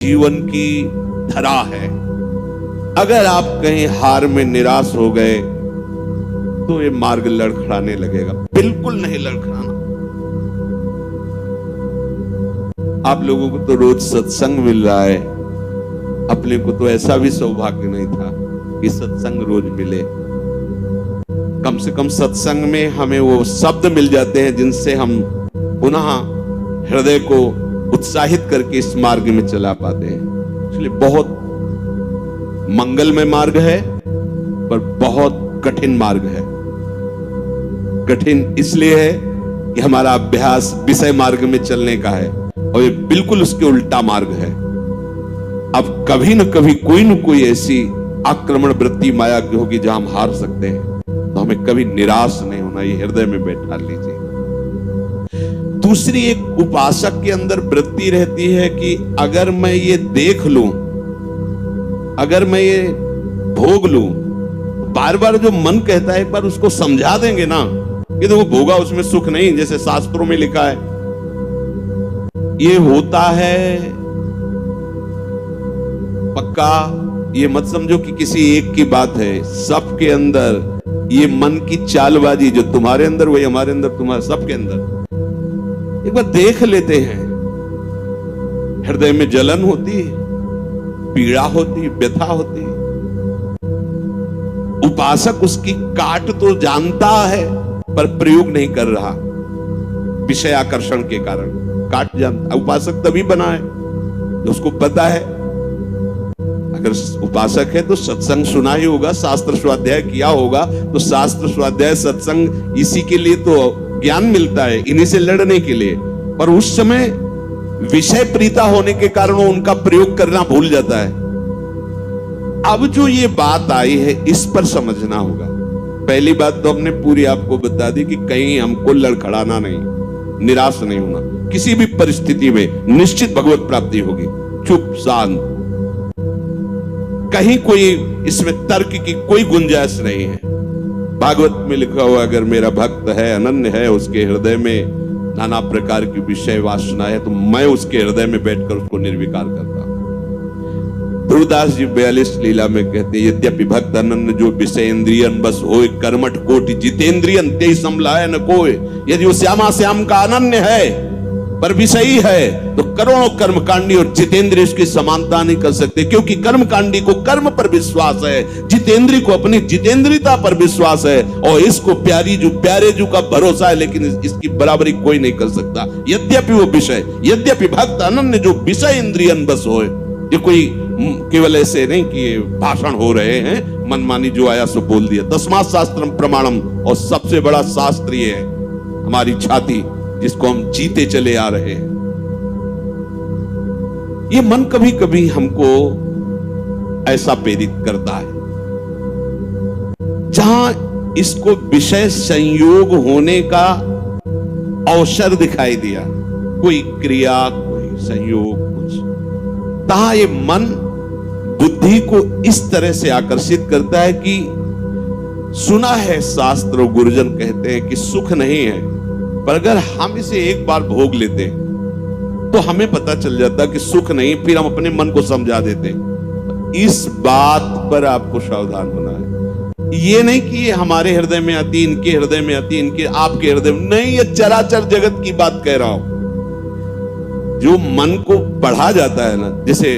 जीवन की धरा है। अगर आप कहीं हार में निराश हो गए तो ये मार्ग लड़खड़ाने लगेगा। बिल्कुल नहीं लड़खड़ाना। आप लोगों को तो रोज सत्संग मिल रहा है, अपने को तो ऐसा भी सौभाग्य नहीं था कि सत्संग रोज मिले। कम से कम सत्संग में हमें वो शब्द मिल जाते हैं जिनसे हम पुनः हृदय को उत्साहित करके इस मार्ग में चला पाते हैं। इसलिए बहुत मंगलमय मार्ग है, पर बहुत कठिन मार्ग है। कठिन इसलिए है कि हमारा अभ्यास विषय मार्ग में चलने का है और ये बिल्कुल उसके उल्टा मार्ग है। अब कभी न कभी कोई न कोई ऐसी आक्रमण वृत्ति माया की होगी जहां हम हार सकते हैं, तो हमें कभी निराश नहीं होना, ये हृदय में बैठा लीजिए। दूसरी एक उपासक के अंदर वृत्ति रहती है कि अगर मैं ये देख लूं, अगर मैं ये भोग लूं, बार बार जो मन कहता है एक बार उसको समझा देंगे ना कि देखो भोगा उसमें सुख नहीं, जैसे शास्त्रों में लिखा है। ये होता है पक्का, ये मत समझो कि किसी एक की बात है। सबके अंदर ये मन की चालबाजी, जो तुम्हारे अंदर वही हमारे अंदर, तुम्हारे सबके अंदर। एक बार देख लेते हैं, हृदय में जलन होती है, पीड़ा होती, व्यथा होती। उपासक उसकी काट तो जानता है पर प्रयोग नहीं कर रहा, विषय आकर्षण के कारण काट जानता। उपासक तभी बना है जो उसको पता है। अगर उपासक है तो सत्संग सुना ही होगा, शास्त्र स्वाध्याय किया होगा, तो शास्त्र स्वाध्याय सत्संग इसी के लिए तो ज्ञान मिलता है, इन्हीं से लड़ने के लिए। पर उस समय विषय प्रीता होने के कारण वो उनका प्रयोग करना भूल जाता है। अब जो ये बात आई है इस पर समझना होगा। पहली बात तो हमने पूरी आपको बता दी कि कहीं हमको लड़खड़ाना नहीं, निराश नहीं होना। किसी भी परिस्थिति में निश्चित भगवत प्राप्ति होगी। चुप शांत, कहीं कोई इसमें तर्क की कोई गुंजाइश नहीं है। भागवत में लिखा हुआ अगर मेरा भक्त है, अनन्य है, उसके हृदय में नाना प्रकार की विषय वासना है, तो मैं उसके हृदय में बैठकर उसको निर्विकार करता हूं। ध्रुवदास जी 42 लीला में कहते हैं, यद्यपि भक्त अनन्य जो विषय इंद्रियन बस होए, कर्मठ कोटि जितेंद्रियन ते समलाय न कोय। यदि वो श्यामा श्याम का अनन्य है पर विषयी है तो करोड़ों कर्मकांडी और जितेंद्रिय इसकी समानता नहीं कर सकते, क्योंकि कर्मकांडी को कर्म पर विश्वास है, जितेंद्रिय को अपनी जितेंद्रियता पर विश्वास है, और इसको प्यारे जो का भरोसा है, लेकिन इसकी बराबरी कोई नहीं कर सकता। यद्यपि वो विषय, यद्यपि भक्त अनन्य जो विषय इंद्रियन बस होए। ये कोई केवल ऐसे नहीं कि भाषण हो रहे हैं, मनमानी जो आया सो बोल दिया। तस्मात् शास्त्रम प्रमाणम, और सबसे बड़ा शास्त्र ये है हमारी छाती, जिसको हम जीते चले आ रहे हैं। ये मन कभी कभी हमको ऐसा प्रेरित करता है, जहां इसको विषय संयोग होने का अवसर दिखाई दिया, कोई क्रिया, कोई संयोग, कुछ, तहां ये मन बुद्धि को इस तरह से आकर्षित करता है कि सुना है शास्त्र, गुरुजन कहते हैं कि सुख नहीं है, पर अगर हम इसे एक बार भोग लेते तो हमें पता चल जाता कि सुख नहीं, फिर हम अपने मन को समझा देते। इस बात पर आपको सावधान होना है। ये नहीं कि ये हमारे हृदय में आती, इनके हृदय में आती, इनके आपके हृदय में नहीं, ये चराचर जगत की बात कह रहा हूं। जो मन को पढ़ा जाता है ना, जैसे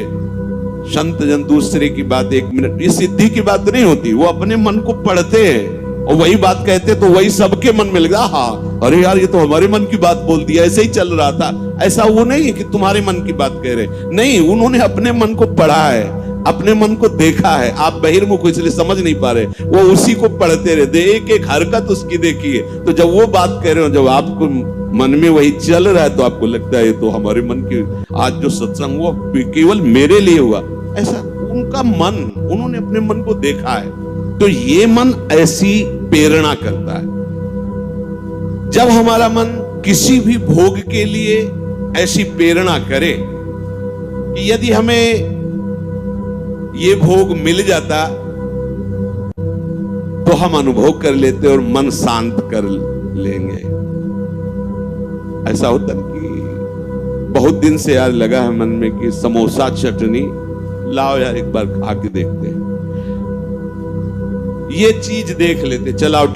संत जन दूसरे की बात 1 मिनट, ये सिद्धि की बात नहीं होती, वो अपने मन को पढ़ते हैं और वही बात कहते तो वही सबके मन में लगा, हाँ अरे यार ये तो हमारे मन की बात बोल दिया, ऐसे ही चल रहा था। ऐसा वो नहीं है कि तुम्हारे मन की बात कह रहे, नहीं, उन्होंने अपने मन को पढ़ा है, अपने मन को देखा है। आप बहिर्मुख हो इसलिए समझ नहीं पा रहे, वो उसी को पढ़ते रहते, एक एक हरकत उसकी देखिए। तो जब वो बात कह रहे हो, जब आपको मन में वही चल रहा है, तो आपको लगता है तो हमारे मन की आज जो सत्संग हुआ केवल मेरे लिए हुआ। ऐसा उनका मन, उन्होंने अपने मन को देखा है। तो ये मन ऐसी प्रेरणा करता है। जब हमारा मन किसी भी भोग के लिए ऐसी प्रेरणा करे कि यदि हमें ये भोग मिल जाता तो हम अनुभव कर लेते और मन शांत कर लेंगे। ऐसा होता है कि बहुत दिन से यार लगा है मन में कि समोसा चटनी लाओ यार, एक बार खा के देखते हैं, ये चीज देख लेते। चलाओ।